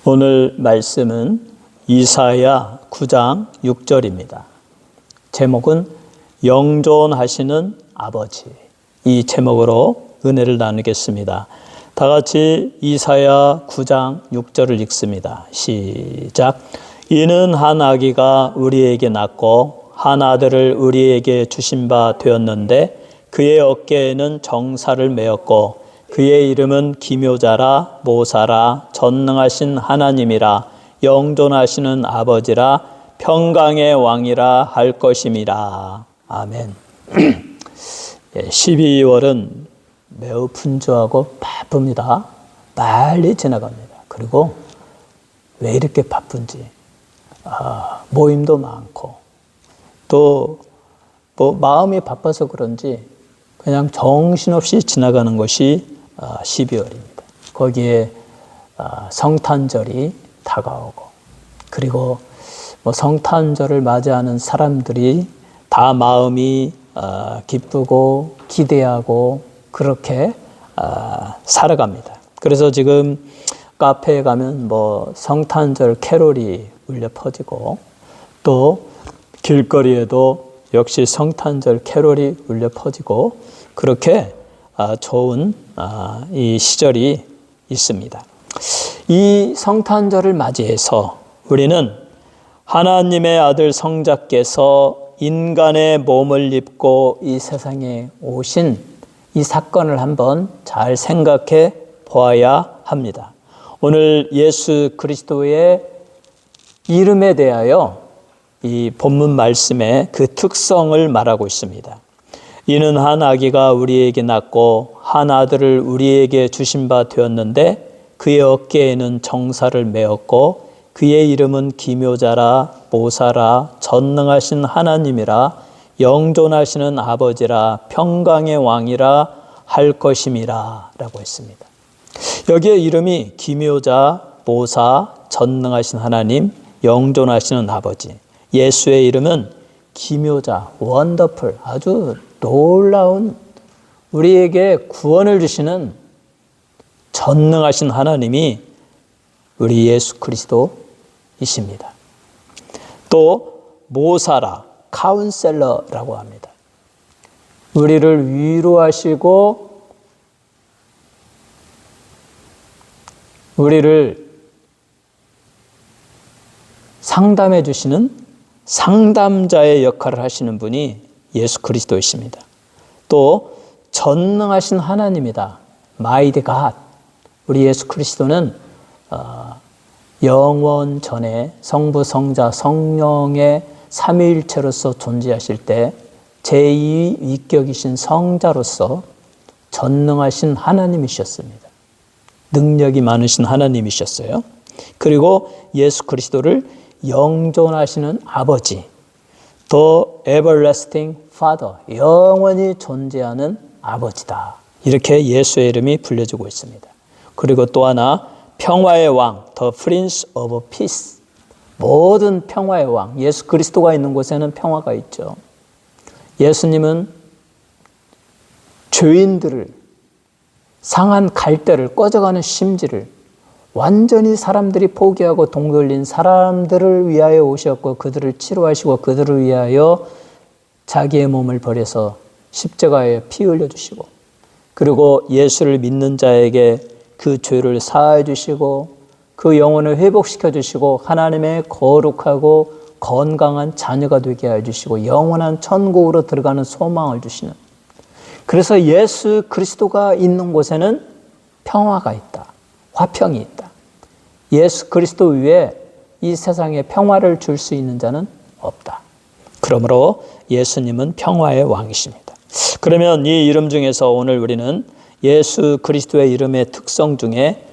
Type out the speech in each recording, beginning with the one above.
오늘 말씀은 이사야 9장 6절입니다. 제목은 영존하시는 아버지. 이 제목으로 은혜를 나누겠습니다. 다 같이 이사야 9장 6절을 읽습니다. 시작. 이는 한 아기가 우리에게 낳고 한 아들을 우리에게 주신 바 되었는데 그의 어깨에는 정사를 메었고 그의 이름은 기묘자라 모사라 전능하신 하나님이라 영존하시는 아버지라 평강의 왕이라 할 것임이라. 아멘. 12월은 매우 분주하고 바쁩니다. 빨리 지나갑니다. 그리고 왜 이렇게 바쁜지 모임도 많고 또 마음이 바빠서 그런지 그냥 정신없이 지나가는 것이 12월입니다. 거기에 성탄절이 다가오고 그리고 성탄절을 맞이하는 사람들이 다 마음이 기쁘고 기대하고 그렇게 살아갑니다. 그래서 지금 카페에 가면 성탄절 캐롤이 울려 퍼지고 또 길거리에도 역시 성탄절 캐롤이 울려 퍼지고 그렇게 좋은 이 시절이 있습니다. 이 성탄절을 맞이해서 우리는 하나님의 아들 성자께서 인간의 몸을 입고 이 세상에 오신 이 사건을 한번 잘 생각해 보아야 합니다. 오늘 예수 그리스도의 이름에 대하여 이 본문 말씀의 그 특성을 말하고 있습니다. 이는 한 아기가 우리에게 낳고 한 아들을 우리에게 주신 바 되었는데 그의 어깨에는 정사를 메었고 그의 이름은 기묘자라 모사라 전능하신 하나님이라 영존하시는 아버지라 평강의 왕이라 할 것임이라 라고 했습니다. 여기에 이름이 기묘자, 모사, 전능하신 하나님, 영존하시는 아버지. 예수의 이름은 기묘자, 원더풀, 아주 놀라운 우리에게 구원을 주시는 전능하신 하나님이 우리 예수 그리스도이십니다. 또 모사라, 카운셀러라고 합니다. 우리를 위로하시고 우리를 상담해 주시는 상담자의 역할을 하시는 분이 예수 그리스도이십니다. 또 전능하신 하나님이다. Mighty God. 우리 예수 그리스도는 영원 전에 성부, 성자, 성령의 삼위일체로서 존재하실 때 제2 위격이신 성자로서 전능하신 하나님이셨습니다. 능력이 많으신 하나님이셨어요. 그리고 예수 그리스도를 영존하시는 아버지, The Everlasting Father, 영원히 존재하는 아버지다. 이렇게 예수의 이름이 불려지고 있습니다. 그리고 또 하나 평화의 왕, The Prince of Peace, 모든 평화의 왕, 예수 그리스도가 있는 곳에는 평화가 있죠. 예수님은 죄인들을 상한 갈대를 꺼져가는 심지를 완전히 사람들이 포기하고 동돌린 사람들을 위하여 오셨고 그들을 치료하시고 그들을 위하여 자기의 몸을 버려서 십자가에 피 흘려주시고 그리고 예수를 믿는 자에게 그 죄를 사하여 주시고 그 영혼을 회복시켜 주시고 하나님의 거룩하고 건강한 자녀가 되게 해 주시고 영원한 천국으로 들어가는 소망을 주시는, 그래서 예수 그리스도가 있는 곳에는 평화가 있다. 화평이 있다. 예수 그리스도 위에 이 세상에 평화를 줄 수 있는 자는 없다. 그러므로 예수님은 평화의 왕이십니다. 그러면 이 이름 중에서 오늘 우리는 예수 그리스도의 이름의 특성 중에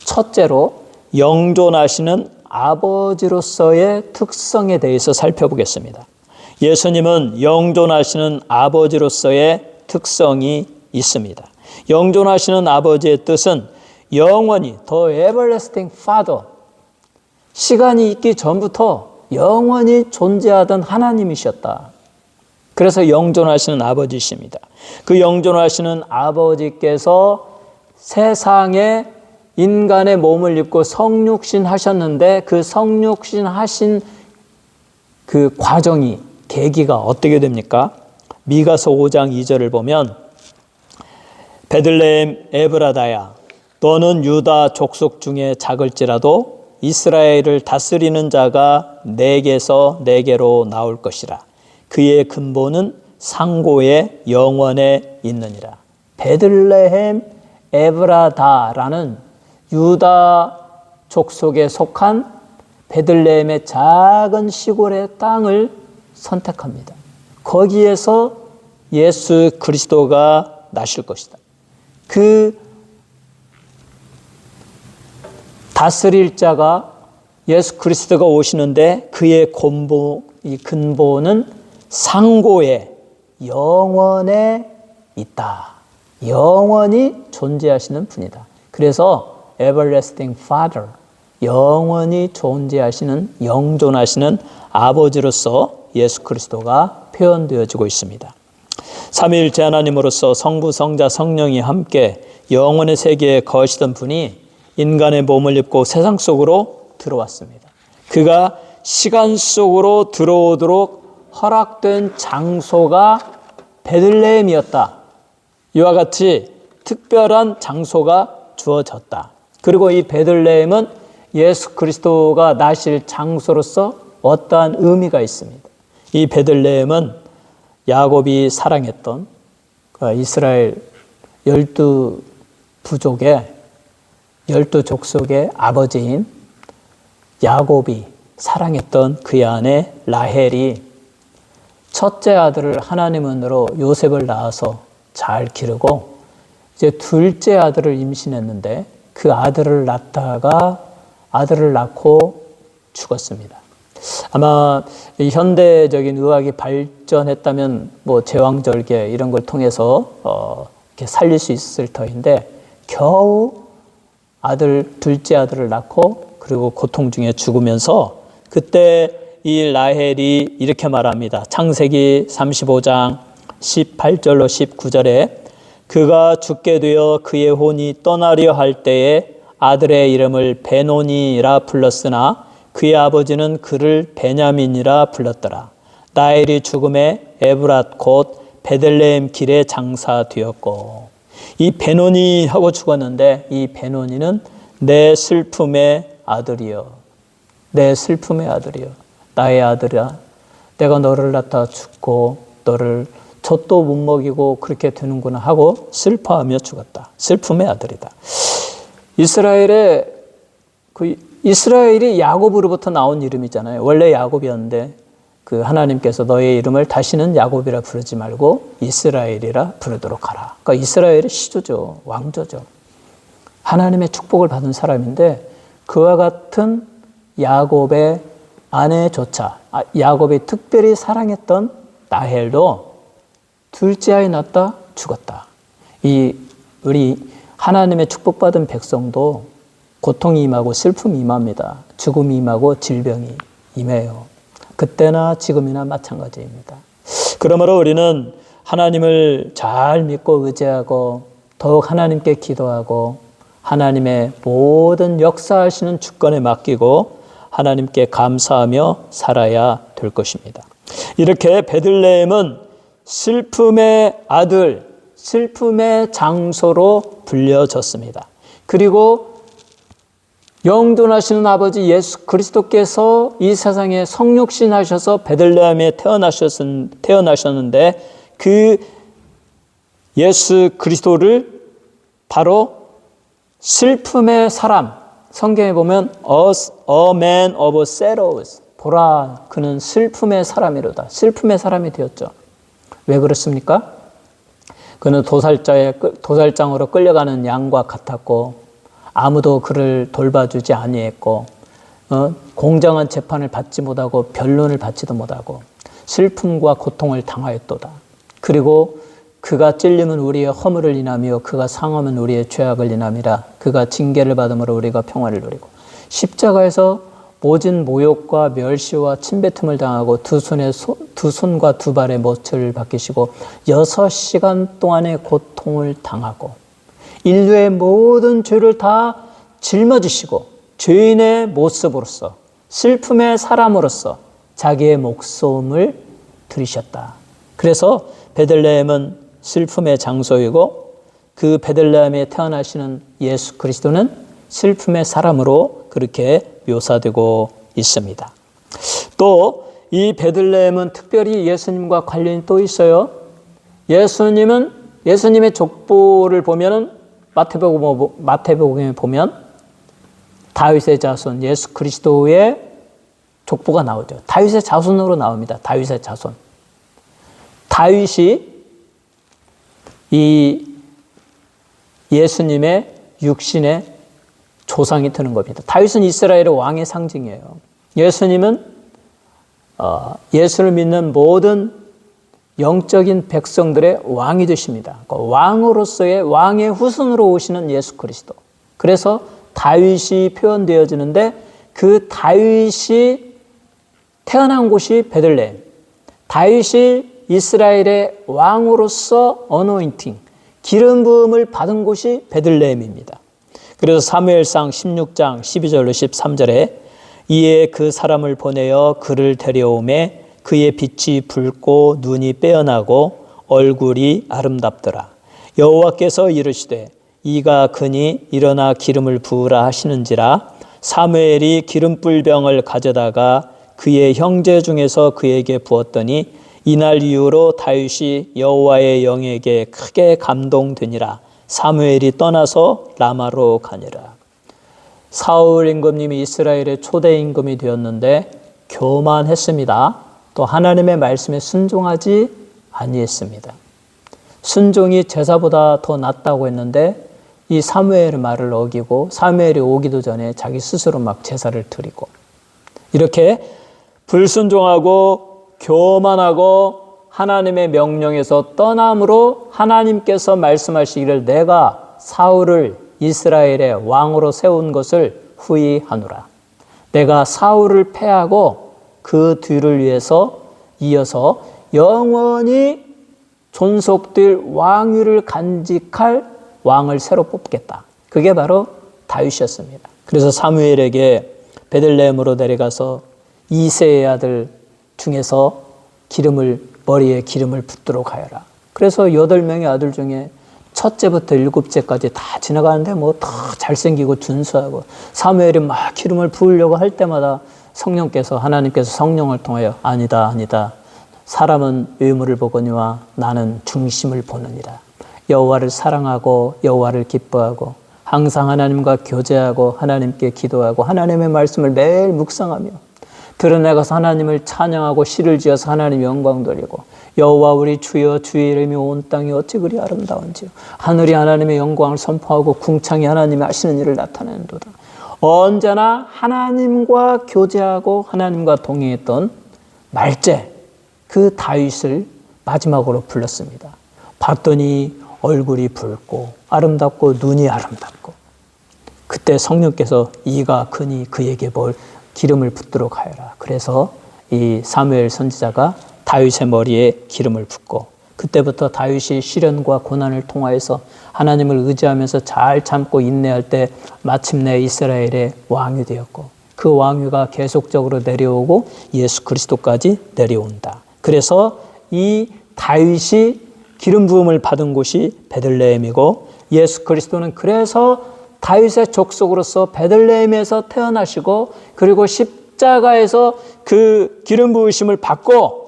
첫째로 영존하시는 아버지로서의 특성에 대해서 살펴보겠습니다. 예수님은 영존하시는 아버지로서의 특성이 있습니다. 영존하시는 아버지의 뜻은 영원히 The Everlasting Father, 시간이 있기 전부터 영원히 존재하던 하나님이셨다. 그래서 영존하시는 아버지십니다. 그 영존하시는 아버지께서 세상에 인간의 몸을 입고 성육신 하셨는데 그 성육신 하신 그 과정이, 계기가 어떻게 됩니까? 미가서 5장 2절을 보면 베들레헴 에브라다야, 너는 유다 족속 중에 작을지라도 이스라엘을 다스리는 자가 내게서 내게로 나올 것이라. 그의 근본은 상고의 영원에 있느니라. 베들레헴 에브라다라는 유다 족속에 속한 베들레헴의 작은 시골의 땅을 선택합니다. 거기에서 예수 그리스도가 나실 것이다. 그 다스릴 자가 예수 그리스도가 오시는데 그의 근본은 상고의 영원에 있다. 영원히 존재하시는 분이다. 그래서 everlasting Father, 영원히 존재하시는, 영존하시는 아버지로서 예수 그리스도가 표현되어지고 있습니다. 삼위일체 하나님으로서 성부, 성자, 성령이 함께 영원의 세계에 거하시던 분이 인간의 몸을 입고 세상 속으로 들어왔습니다. 그가 시간 속으로 들어오도록 허락된 장소가 베들레헴이었다. 이와 같이 특별한 장소가 주어졌다. 그리고 이 베들레헴은 예수 그리스도가 나실 장소로서 어떠한 의미가 있습니다. 이 베들레헴은 야곱이 사랑했던 이스라엘 12부족의 12족속의 아버지인 야곱이 사랑했던 그의 아내 라헬이 첫째 아들을 하나님 은혜로 요셉을 낳아서 잘 기르고 이제 둘째 아들을 임신했는데 그 아들을 낳고 죽었습니다. 아마 현대적인 의학이 발전했다면 뭐 제왕절개 이런 걸 통해서 이렇게 살릴 수 있을 터인데 겨우 둘째 아들을 낳고 그리고 고통 중에 죽으면서 그때 이 라헬이 이렇게 말합니다. 창세기 35장 18절로 19절에 그가 죽게 되어 그의 혼이 떠나려 할 때에 아들의 이름을 베노니라 불렀으나 그의 아버지는 그를 베냐민이라 불렀더라. 라헬이 죽음에 에브랏 곧 베들레헴 길에 장사되었고. 이 베노니하고 죽었는데 이 베노니는 내 슬픔의 아들이여, 내 슬픔의 아들이여, 나의 아들아, 내가 너를 낳다 죽고 너를 젖도 못 먹이고 그렇게 되는구나 하고 슬퍼하며 죽었다. 슬픔의 아들이다. 이스라엘이 야곱으로부터 나온 이름이잖아요. 원래 야곱이었는데 그 하나님께서 너의 이름을 다시는 야곱이라 부르지 말고 이스라엘이라 부르도록 하라. 그러니까 이스라엘의 시조죠. 왕조죠. 하나님의 축복을 받은 사람인데 그와 같은 야곱의 아내조차 야곱이 특별히 사랑했던 라헬도 둘째 아이 낳다 죽었다. 우리 하나님의 축복받은 백성도 고통이 임하고 슬픔이 임합니다. 죽음이 임하고 질병이 임해요. 그때나 지금이나 마찬가지입니다. 그러므로 우리는 하나님을 잘 믿고 의지하고 더욱 하나님께 기도하고 하나님의 모든 역사하시는 주권에 맡기고 하나님께 감사하며 살아야 될 것입니다. 이렇게 베들레헴은 슬픔의 아들, 슬픔의 장소로 불려졌습니다. 그리고 영존하시는 아버지 예수 그리스도께서 이 세상에 성육신하셔서 베들레헴에 태어나셨는데 그 예수 그리스도를 바로 슬픔의 사람, 성경에 보면 a man of sorrows, 보라 그는 슬픔의 사람이로다. 슬픔의 사람이 되었죠. 왜 그렇습니까? 그는 도살장으로 끌려가는 양과 같았고 아무도 그를 돌봐주지 아니했고 공정한 재판을 받지 못하고 변론을 받지도 못하고 슬픔과 고통을 당하였도다. 그리고 그가 찔림은 우리의 허물을 인하며 그가 상함은 우리의 죄악을 인함이라. 그가 징계를 받음으로 우리가 평화를 누리고 십자가에서 모진 모욕과 멸시와 침뱉음을 당하고 두 손과 두 발의 못을 박히시고 6시간 동안의 고통을 당하고 인류의 모든 죄를 다 짊어지시고 죄인의 모습으로서 슬픔의 사람으로서 자기의 목숨을 들이셨다. 그래서 베들레헴은 슬픔의 장소이고 그 베들레헴에 태어나시는 예수 그리스도는 슬픔의 사람으로 그렇게 묘사되고 있습니다. 또 이 베들레헴은 특별히 예수님과 관련이 또 있어요. 예수님의 족보를 보면은 마태복음에 보면 다윗의 자손 예수 그리스도의 족보가 나오죠. 다윗의 자손으로 나옵니다. 다윗의 자손. 다윗이 이 예수님의 육신의 조상이 되는 겁니다. 다윗은 이스라엘의 왕의 상징이에요. 예수님은 예수를 믿는 모든 영적인 백성들의 왕이 되십니다. 왕으로서의 왕의 후손으로 오시는 예수 그리스도. 그래서 다윗이 표현되어지는데 그 다윗이 태어난 곳이 베들레헴. 다윗이 이스라엘의 왕으로서 어노인팅, 기름 부음을 받은 곳이 베들레헴입니다. 그래서 사무엘상 16장 12절로 13절에 이에 그 사람을 보내어 그를 데려오매 그의 빛이 붉고 눈이 빼어나고 얼굴이 아름답더라. 여호와께서 이르시되 이가 그니 일어나 기름을 부으라 하시는지라. 사무엘이 기름불병을 가져다가 그의 형제 중에서 그에게 부었더니 이날 이후로 다윗이 여호와의 영에게 크게 감동되니라. 사무엘이 떠나서 라마로 가니라. 사울 임금님이 이스라엘의 초대 임금이 되었는데 교만했습니다. 또 하나님의 말씀에 순종하지 아니했습니다. 순종이 제사보다 더 낫다고 했는데 이 사무엘의 말을 어기고 사무엘이 오기도 전에 자기 스스로 막 제사를 드리고 이렇게 불순종하고 교만하고 하나님의 명령에서 떠남으로 하나님께서 말씀하시기를 내가 사울을 이스라엘의 왕으로 세운 것을 후회하노라. 내가 사울을 패하고 그 뒤를 위해서 이어서 영원히 존속될 왕위를 간직할 왕을 새로 뽑겠다. 그게 바로 다윗이었습니다. 그래서 사무엘에게 베들레헴으로 내려가서 이새의 아들 중에서 머리에 기름을 붓도록 하여라. 그래서 8명의 아들 중에 첫째부터 7째까지 다 지나가는데 뭐 다 잘생기고 준수하고 사무엘이 막 기름을 부으려고 할 때마다 하나님께서 성령을 통하여 아니다. 사람은 외모를 보거니와 나는 중심을 보느니라. 여호와를 사랑하고 여호와를 기뻐하고 항상 하나님과 교제하고 하나님께 기도하고 하나님의 말씀을 매일 묵상하며 들어나가서 하나님을 찬양하고 시를 지어서 하나님 영광 돌리고 여호와 우리 주여 주의 이름이 온 땅이 어찌 그리 아름다운지요. 하늘이 하나님의 영광을 선포하고 궁창이 하나님이 하시는 일을 나타내는도다. 언제나 하나님과 교제하고 하나님과 동행했던 말제 그 다윗을 마지막으로 불렀습니다. 봤더니 얼굴이 붉고 아름답고 눈이 아름답고 그때 성령께서 이가 크니 그에게 기름을 붓도록 하여라. 그래서 이 사무엘 선지자가 다윗의 머리에 기름을 붓고 그때부터 다윗이 시련과 고난을 통하여서 하나님을 의지하면서 잘 참고 인내할 때 마침내 이스라엘의 왕이 되었고 그 왕위가 계속적으로 내려오고 예수 그리스도까지 내려온다. 그래서 이 다윗이 기름 부음을 받은 곳이 베들레헴이고 예수 그리스도는 그래서 다윗의 족속으로서 베들레헴에서 태어나시고 그리고 십자가에서 그 기름 부으심을 받고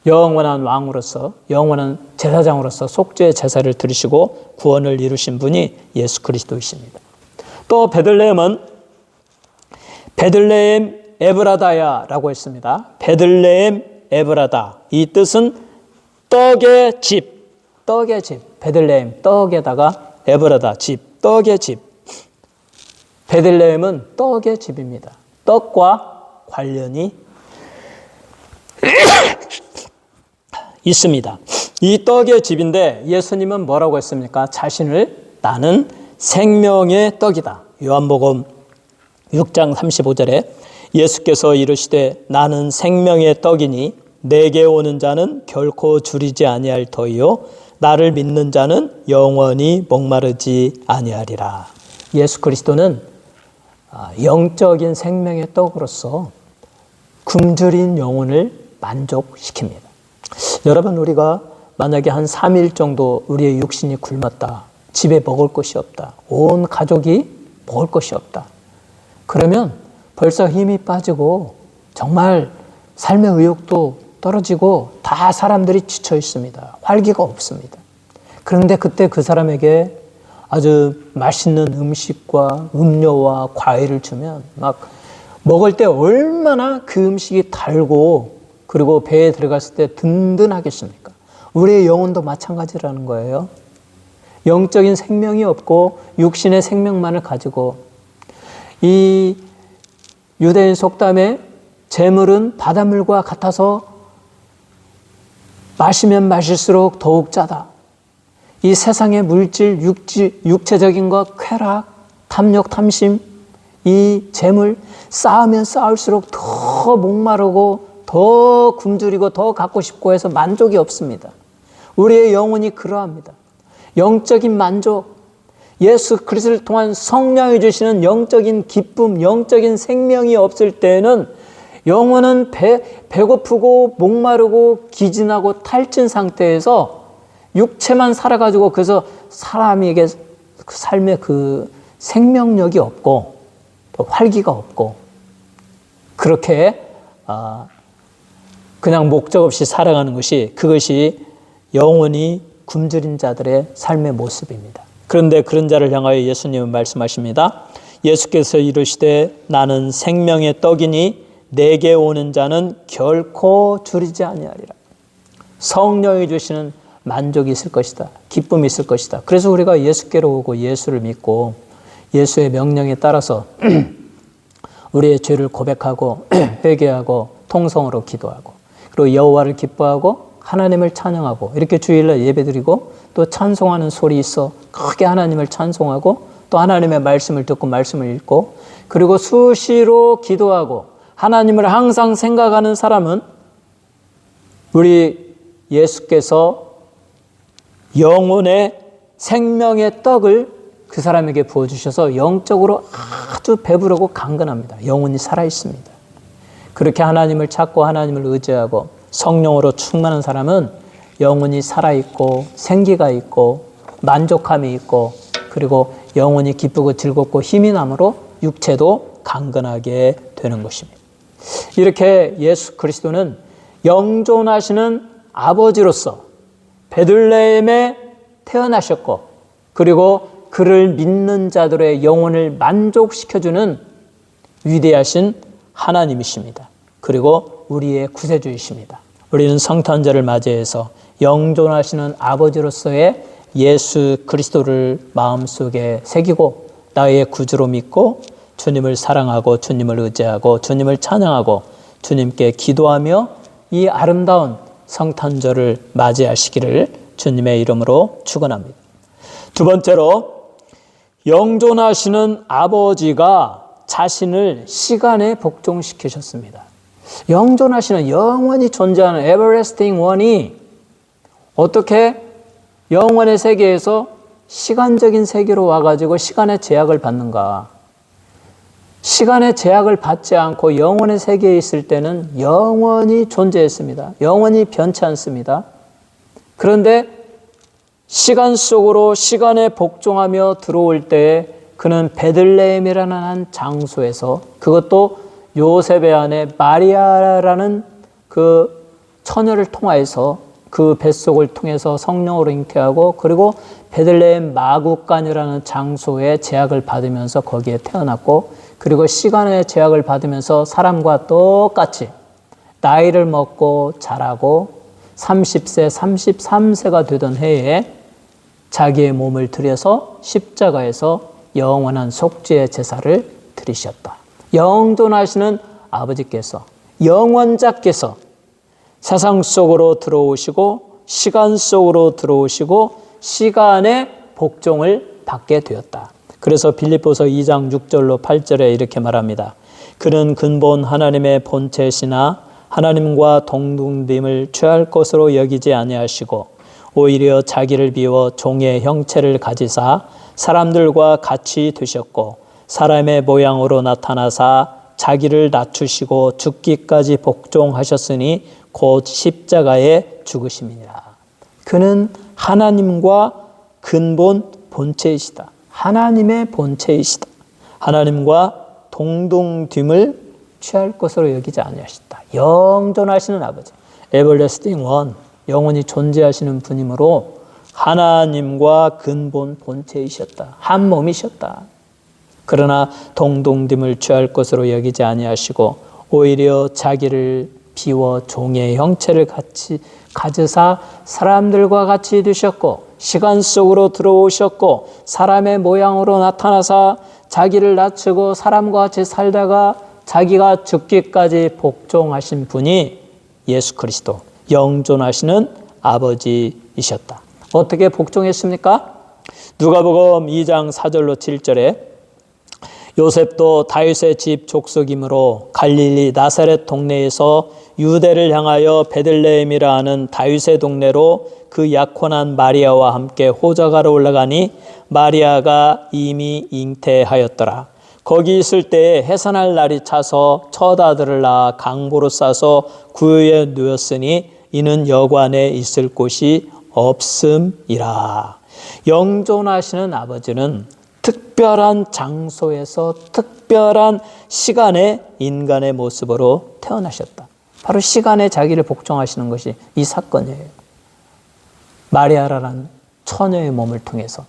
영원한 왕으로서 영원한 제사장으로서 속죄의 제사를 드리시고 구원을 이루신 분이 예수 그리스도이십니다. 또 베들레헴은 베들레헴 에브라다야라고 했습니다. 베들레헴 에브라다. 이 뜻은 떡의 집, 베들레헴 떡에다가 에브라다 집, 떡의 집. 베들레헴은 떡의 집입니다. 떡과 관련이 있습니다. 이 떡의 집인데 예수님은 뭐라고 했습니까? 자신을 나는 생명의 떡이다. 요한복음 6장 35절에 예수께서 이르시되 나는 생명의 떡이니 내게 오는 자는 결코 줄이지 아니할 터이요 나를 믿는 자는 영원히 목마르지 아니하리라. 예수 그리스도는 영적인 생명의 떡으로서 굶주린 영혼을 만족시킵니다. 여러분, 우리가 만약에 한 3일 정도 우리의 육신이 굶었다, 집에 먹을 것이 없다, 온 가족이 먹을 것이 없다, 그러면 벌써 힘이 빠지고 정말 삶의 의욕도 떨어지고 다 사람들이 지쳐 있습니다. 활기가 없습니다. 그런데 그때 그 사람에게 아주 맛있는 음식과 음료와 과일을 주면 막 먹을 때 얼마나 그 음식이 달고 그리고 배에 들어갔을 때 든든하겠습니까? 우리의 영혼도 마찬가지라는 거예요. 영적인 생명이 없고 육신의 생명만을 가지고, 이 유대인 속담에 재물은 바닷물과 같아서 마시면 마실수록 더욱 짜다. 이 세상의 물질, 육체적인 것, 쾌락, 탐욕, 탐심, 이 재물 쌓으면 쌓을수록 더 목마르고 더 굶주리고 더 갖고 싶고 해서 만족이 없습니다. 우리의 영혼이 그러합니다. 영적인 만족, 예수 그리스도를 통한 성령이 주시는 영적인 기쁨, 영적인 생명이 없을 때는 영혼은 배고프고 목마르고 기진하고 탈진 상태에서 육체만 살아가지고, 그래서 사람에게 그 삶의 그 생명력이 없고 또 활기가 없고 그렇게 그냥 목적 없이 살아가는 것이, 그것이 영원히 굶주린 자들의 삶의 모습입니다. 그런데 그런 자를 향하여 예수님은 말씀하십니다. 예수께서 이르시되 나는 생명의 떡이니 내게 오는 자는 결코 줄이지 아니하리라. 성령이 주시는 만족이 있을 것이다. 기쁨이 있을 것이다. 그래서 우리가 예수께로 오고 예수를 믿고 예수의 명령에 따라서 우리의 죄를 고백하고 회개하고 통성으로 기도하고, 그리고 여호와를 기뻐하고 하나님을 찬양하고, 이렇게 주일날 예배드리고 또 찬송하는 소리 있어 크게 하나님을 찬송하고 또 하나님의 말씀을 듣고 말씀을 읽고, 그리고 수시로 기도하고 하나님을 항상 생각하는 사람은 우리 예수께서 영혼의 생명의 떡을 그 사람에게 부어주셔서 영적으로 아주 배부르고 강건합니다. 영혼이 살아있습니다. 그렇게 하나님을 찾고 하나님을 의지하고 성령으로 충만한 사람은 영혼이 살아있고 생기가 있고 만족함이 있고, 그리고 영혼이 기쁘고 즐겁고 힘이 남으로 육체도 강건하게 되는 것입니다. 이렇게 예수 그리스도는 영존하시는 아버지로서 베들레헴에 태어나셨고, 그리고 그를 믿는 자들의 영혼을 만족시켜주는 위대하신 하나님이십니다. 그리고 우리의 구세주이십니다. 우리는 성탄절을 맞이해서 영존하시는 아버지로서의 예수 그리스도를 마음속에 새기고 나의 구주로 믿고 주님을 사랑하고 주님을 의지하고 주님을 찬양하고 주님께 기도하며 이 아름다운 성탄절을 맞이하시기를 주님의 이름으로 축원합니다. 두 번째로, 영존하시는 아버지가 자신을 시간에 복종시키셨습니다. 영존하시는, 영원히 존재하는 everlasting one이 어떻게 영원의 세계에서 시간적인 세계로 와가지고 시간의 제약을 받는가? 시간의 제약을 받지 않고 영원의 세계에 있을 때는 영원히 존재했습니다. 영원히 변치 않습니다. 그런데 시간 속으로 시간에 복종하며 들어올 때 그는 베들레헴이라는 한 장소에서, 그것도 요셉의 아내 마리아라는 그 처녀를 통하여서 그 뱃속을 통해서 성령으로 잉태하고, 그리고 베들레헴 마구간이라는 장소에 제약을 받으면서 거기에 태어났고, 그리고 시간의 제약을 받으면서 사람과 똑같이 나이를 먹고 자라고 30세, 33세가 되던 해에 자기의 몸을 들여서 십자가에서 영원한 속죄의 제사를 드리셨다. 영존하시는 아버지께서, 영원자께서 세상 속으로 들어오시고 시간 속으로 들어오시고 시간의 복종을 받게 되었다. 그래서 빌립보서 2장 6절로 8절에 이렇게 말합니다. 그는 근본 하나님의 본체시나 하나님과 동등됨을 취할 것으로 여기지 아니하시고 오히려 자기를 비워 종의 형체를 가지사 사람들과 같이 되셨고 사람의 모양으로 나타나사 자기를 낮추시고 죽기까지 복종하셨으니 곧 십자가에 죽으심이니라. 그는 하나님과 근본 본체이시다. 하나님의 본체이시다. 하나님과 동등됨을 취할 것으로 여기지 아니하시다. 영존하시는 아버지, 에버래스팅 원, 영원히 존재하시는 분이므로 하나님과 근본 본체이셨다. 한 몸이셨다. 그러나 동등됨을 취할 것으로 여기지 아니하시고 오히려 자기를 비워 종의 형체를 가지사 사람들과 같이 되셨고 시간 속으로 들어오셨고 사람의 모양으로 나타나사 자기를 낮추고 사람과 같이 살다가 자기가 죽기까지 복종하신 분이 예수 그리스도, 영존하시는 아버지이셨다. 어떻게 복종했습니까? 누가복음 2장 4절로 7절에 요셉도 다윗의 집 족속이므로 갈릴리 나사렛 동네에서 유대를 향하여 베들레헴이라 하는 다윗의 동네로 그 약혼한 마리아와 함께 호적하러 올라가니 마리아가 이미 잉태하였더라. 거기 있을 때에 해산할 날이 차서 첫 아들을 낳아 강보로 싸서 구유에 누웠으니 이는 여관에 있을 곳이 없음이라. 영존하시는 아버지는 특별한 장소에서 특별한 시간에 인간의 모습으로 태어나셨다. 바로 시간에 자기를 복종하시는 것이 이 사건이에요. 마리아라는 처녀의 몸을 통해서,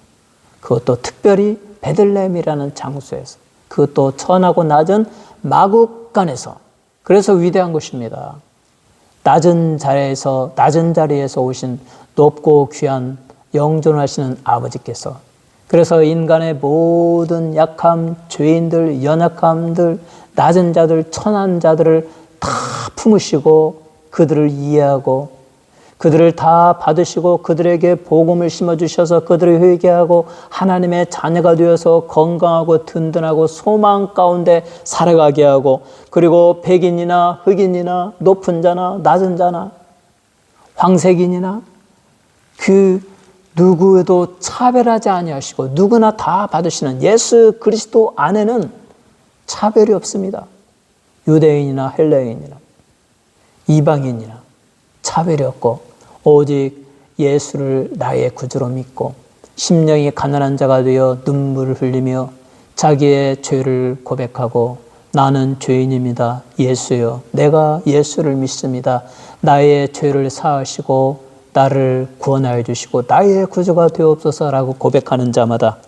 그것도 특별히 베들레헴이라는 장소에서, 그것도 천하고 낮은 마국간에서. 그래서 위대한 것입니다. 낮은 자리에서 오신 높고 귀한 영존하시는 아버지께서, 그래서 인간의 모든 약함, 죄인들, 연약함들, 낮은 자들, 천한 자들을 다 품으시고 그들을 이해하고 그들을 다 받으시고 그들에게 복음을 심어주셔서 그들을 회개하고 하나님의 자녀가 되어서 건강하고 든든하고 소망 가운데 살아가게 하고, 그리고 백인이나 흑인이나 높은 자나 낮은 자나 황색인이나 그 누구에도 차별하지 아니하시고 누구나 다 받으시는 예수 그리스도 안에는 차별이 없습니다. 유대인이나 헬라인이나 이방인이나 차별이 없고 오직 예수를 나의 구주로 믿고 심령이 가난한 자가 되어 눈물을 흘리며 자기의 죄를 고백하고 나는 죄인입니다. 예수여, 내가 예수를 믿습니다. 나의 죄를 사하시고 나를 구원하여 주시고 나의 구주가 되옵소서라고 고백하는 자마다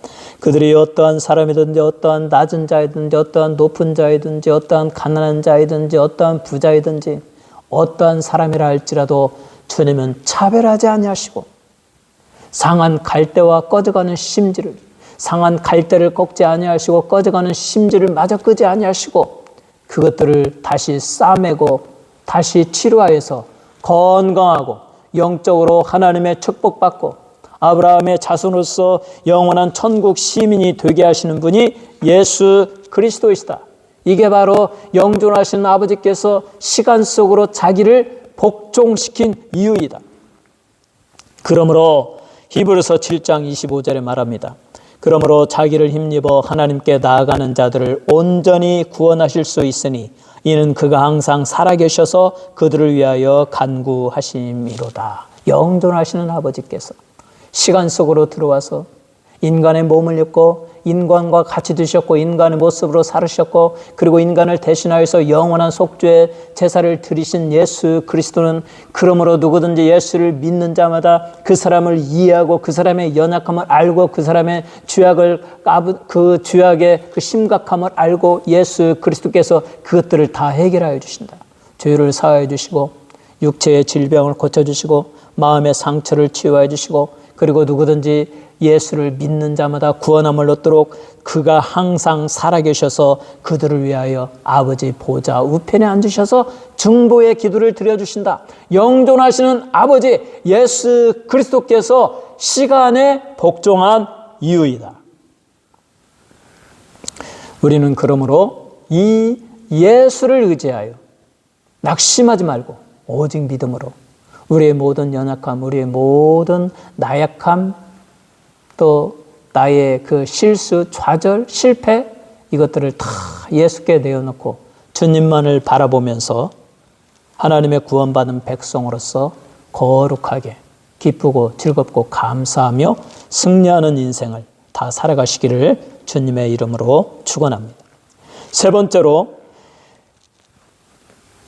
그들이 어떠한 사람이든지 어떠한 낮은 자이든지 어떠한 높은 자이든지 어떠한 가난한 자이든지 어떠한 부자이든지 어떠한 사람이라 할지라도 주님은 차별하지 아니하시고 상한 갈대와 꺼져가는 심지를, 상한 갈대를 꺾지 아니하시고 꺼져가는 심지를 마저 끄지 아니하시고 그것들을 다시 싸매고 다시 치료하여서 건강하고 영적으로 하나님의 축복받고 아브라함의 자손으로서 영원한 천국 시민이 되게 하시는 분이 예수 그리스도이시다. 이게 바로 영존하시는 아버지께서 시간 속으로 자기를 복종시킨 이유이다. 그러므로 히브리서 7장 25절에 말합니다. 그러므로 자기를 힘입어 하나님께 나아가는 자들을 온전히 구원하실 수 있으니 이는 그가 항상 살아계셔서 그들을 위하여 간구하심이로다. 영존하시는 아버지께서 시간 속으로 들어와서 인간의 몸을 입고 인간과 같이 드셨고 인간의 모습으로 살으셨고 그리고 인간을 대신하여서 영원한 속죄의 제사를 드리신 예수 그리스도는 그러므로 누구든지 예수를 믿는 자마다 그 사람을 이해하고 그 사람의 연약함을 알고 그 사람의 죄악의 그 심각함을 알고 예수 그리스도께서 그것들을 다 해결하여 주신다. 죄를 사하여 주시고 육체의 질병을 고쳐주시고 마음의 상처를 치유해 주시고 그리고 누구든지 예수를 믿는 자마다 구원함을 얻도록 그가 항상 살아계셔서 그들을 위하여 아버지 보좌 우편에 앉으셔서 중보의 기도를 드려주신다. 영존하시는 아버지 예수 그리스도께서 시간에 복종한 이유이다. 우리는 그러므로 이 예수를 의지하여 낙심하지 말고 오직 믿음으로 우리의 모든 연약함, 우리의 모든 나약함, 또 나의 그 실수, 좌절, 실패 이것들을 다 예수께 내어놓고 주님만을 바라보면서 하나님의 구원받은 백성으로서 거룩하게 기쁘고 즐겁고 감사하며 승리하는 인생을 다 살아가시기를 주님의 이름으로 축원합니다. 세 번째로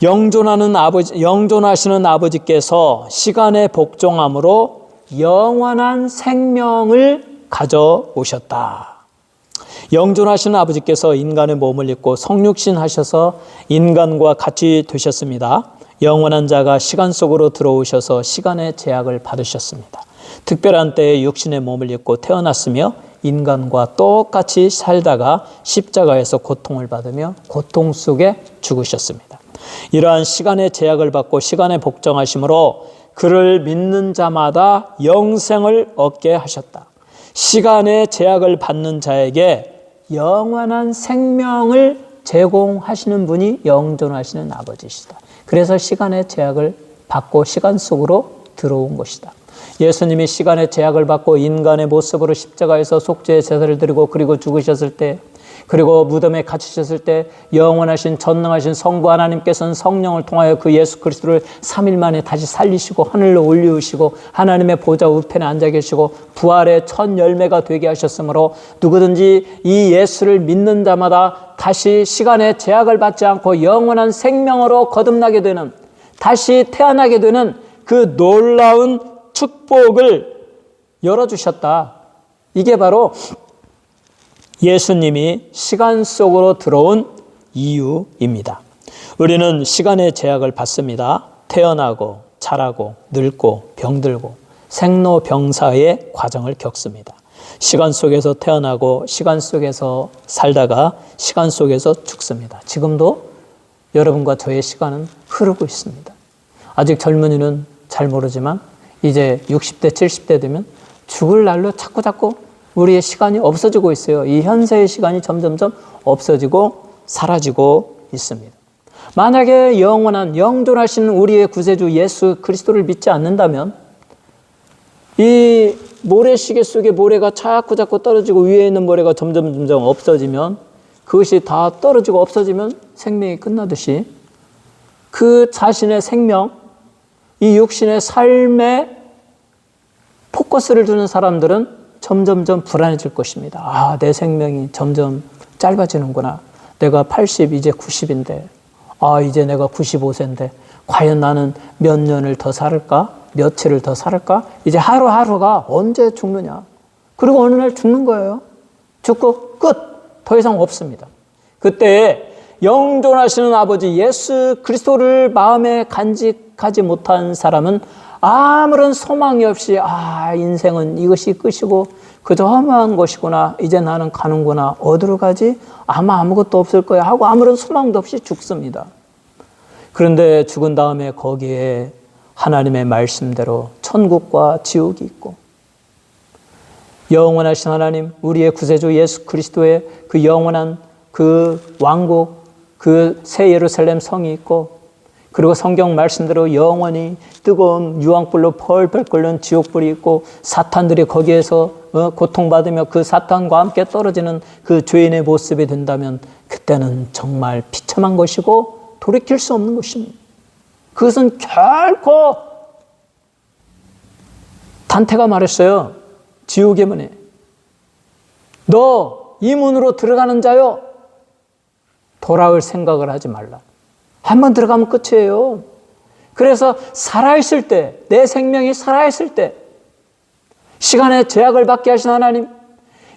영존하시는 아버지께서 시간에 복종함으로 영원한 생명을 가져오셨다. 영존하시는 아버지께서 인간의 몸을 입고 성육신 하셔서 인간과 같이 되셨습니다. 영원한 자가 시간 속으로 들어오셔서 시간의 제약을 받으셨습니다. 특별한 때에 육신의 몸을 입고 태어났으며 인간과 똑같이 살다가 십자가에서 고통을 받으며 고통 속에 죽으셨습니다. 이러한 시간의 제약을 받고 시간에 복종하심으로 그를 믿는 자마다 영생을 얻게 하셨다. 시간의 제약을 받는 자에게 영원한 생명을 제공하시는 분이 영존하시는 아버지시다. 그래서 시간의 제약을 받고 시간 속으로 들어온 것이다. 예수님이 시간의 제약을 받고 인간의 모습으로 십자가에서 속죄의 제사를 드리고 그리고 죽으셨을 때, 그리고 무덤에 갇히셨을 때 영원하신 전능하신 성부 하나님께서는 성령을 통하여 그 예수 그리스도를 3일 만에 다시 살리시고 하늘로 올리우시고 하나님의 보좌 우편에 앉아 계시고 부활의 첫 열매가 되게 하셨으므로 누구든지 이 예수를 믿는 자마다 다시 시간의 제약을 받지 않고 영원한 생명으로 거듭나게 되는, 다시 태어나게 되는 그 놀라운 축복을 열어주셨다. 이게 바로 예수님이 시간 속으로 들어온 이유입니다. 우리는 시간의 제약을 받습니다. 태어나고 자라고 늙고 병들고 생로병사의 과정을 겪습니다. 시간 속에서 태어나고 시간 속에서 살다가 시간 속에서 죽습니다. 지금도 여러분과 저의 시간은 흐르고 있습니다. 아직 젊은이는 잘 모르지만 이제 60대, 70대 되면 죽을 날로 자꾸 우리의 시간이 없어지고 있어요. 이 현세의 시간이 점점점 없어지고 사라지고 있습니다. 만약에 영존하시는 우리의 구세주 예수 그리스도를 믿지 않는다면 이 모래시계 속에 모래가 자꾸 떨어지고 위에 있는 모래가 점점 없어지면, 그것이 다 떨어지고 없어지면 생명이 끝나듯이 그 자신의 생명, 이 육신의 삶에 포커스를 두는 사람들은 점점점 불안해질 것입니다. 아, 내 생명이 점점 짧아지는구나. 내가 80, 이제 90인데, 아, 이제 내가 95세인데, 과연 나는 몇 년을 더 살을까? 며칠을 더 살을까? 이제 하루하루가 언제 죽느냐? 그리고 어느 날 죽는 거예요. 죽고 끝! 더 이상 없습니다. 그때 영존하시는 아버지 예수 그리스도를 마음에 간직하지 못한 사람은 아무런 소망이 없이, 아, 인생은 이것이 끝이고 그저 허무한 것이구나, 이제 나는 가는구나, 어디로 가지? 아마 아무것도 없을 거야 하고 아무런 소망도 없이 죽습니다. 그런데 죽은 다음에 거기에 하나님의 말씀대로 천국과 지옥이 있고, 영원하신 하나님, 우리의 구세주 예수 그리스도의 그 영원한 그 왕국, 그 새 예루살렘 성이 있고, 그리고 성경 말씀대로 영원히 뜨거운 유황불로 펄펄 끓는 지옥불이 있고, 사탄들이 거기에서 고통받으며 그 사탄과 함께 떨어지는 그 죄인의 모습이 된다면 그때는 정말 비참한 것이고 돌이킬 수 없는 것입니다. 그것은 결코, 단테가 말했어요. 지옥의 문에, 너 이 문으로 들어가는 자요, 돌아올 생각을 하지 말라. 한번 들어가면 끝이에요. 그래서 살아있을 때, 내 생명이 살아있을 때, 시간의 제약을 받게 하신 하나님,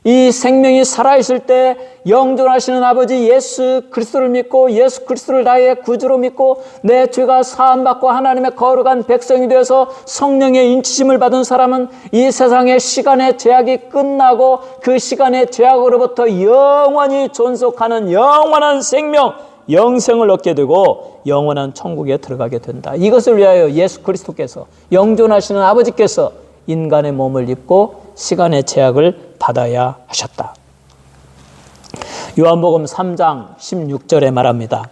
이 생명이 살아있을 때 영존하시는 아버지 예수 그리스도를 믿고 예수 그리스도를 나의 구주로 믿고 내 죄가 사함받고 하나님의 거룩한 백성이 되어서 성령의 인치심을 받은 사람은 이 세상의 시간의 제약이 끝나고 그 시간의 제약으로부터 영원히 존속하는 영원한 생명, 영생을 얻게 되고 영원한 천국에 들어가게 된다. 이것을 위하여 예수 그리스도께서, 영존하시는 아버지께서 인간의 몸을 입고 시간의 제약을 받아야 하셨다. 요한복음 3장 16절에 말합니다.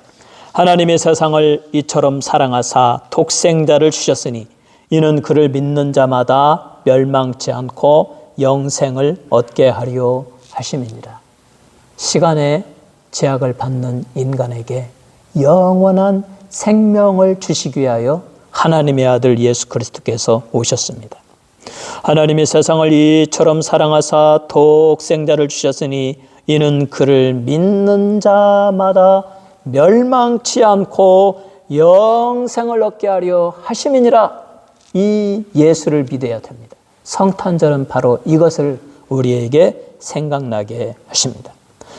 하나님의 세상을 이처럼 사랑하사 독생자를 주셨으니 이는 그를 믿는 자마다 멸망치 않고 영생을 얻게 하려 하심이니라. 시간의 제약을 받는 인간에게 영원한 생명을 주시기 위하여 하나님의 아들 예수 그리스도께서 오셨습니다. 하나님이 세상을 이처럼 사랑하사 독생자를 주셨으니 이는 그를 믿는 자마다 멸망치 않고 영생을 얻게 하려 하심이니라. 이 예수를 믿어야 됩니다. 성탄절은 바로 이것을 우리에게 생각나게 하십니다.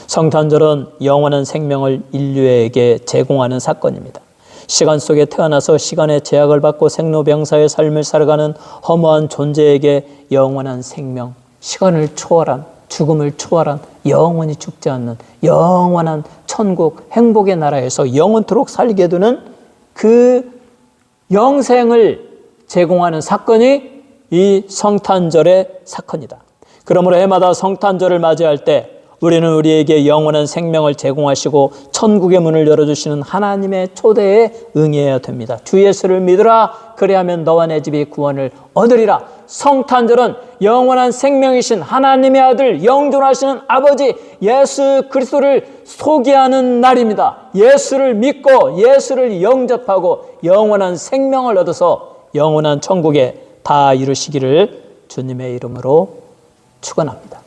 성탄절은 영원한 생명을 인류에게 제공하는 사건입니다. 시간 속에 태어나서 시간의 제약을 받고 생로병사의 삶을 살아가는 허무한 존재에게 영원한 생명, 시간을 초월한, 죽음을 초월한, 영원히 죽지 않는 영원한 천국, 행복의 나라에서 영원토록 살게 되는 그 영생을 제공하는 사건이 이 성탄절의 사건이다. 그러므로 해마다 성탄절을 맞이할 때 우리는 우리에게 영원한 생명을 제공하시고 천국의 문을 열어주시는 하나님의 초대에 응해야 됩니다. 주 예수를 믿으라. 그리하면 너와 내 집이 구원을 얻으리라. 성탄절은 영원한 생명이신 하나님의 아들, 영존하시는 아버지 예수 그리스도를 소개하는 날입니다. 예수를 믿고 예수를 영접하고 영원한 생명을 얻어서 영원한 천국에 다 이루시기를 주님의 이름으로 축원합니다.